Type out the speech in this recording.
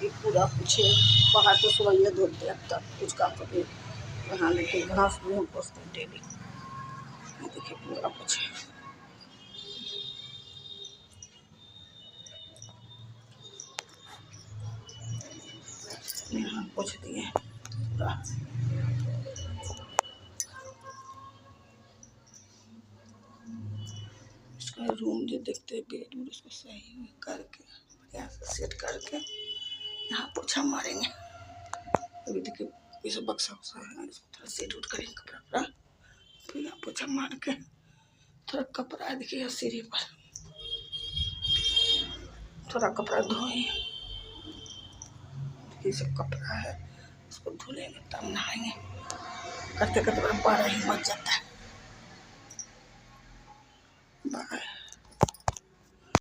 ये पूरा कुछ बाहर तो सुबह धोते अब तक कुछ काम करते यहाँ देखिए घास भी हम पोसते हैं डेली। देखिए पूरा कुछ यहाँ पोछ दिए पूरा। इसका रूम जो देखते हैं बेड में उसको सही करके बढ़िया से सेट करके यहाँ पोछा मारेंगे। अभी देखिए ये सब बक्सा उक्सा है, इसको थोड़ा सेट उठ करेंगे कपड़ा वपड़ा, फिर यहाँ पोछा मार के थोड़ा कपड़ा देखिए सीढ़ी पर थोड़ा कपड़ा धोए। ये सब कपड़ा है इसको धुलेंगे तब नहाएंगे। करते करते 12 ही बज जाता है।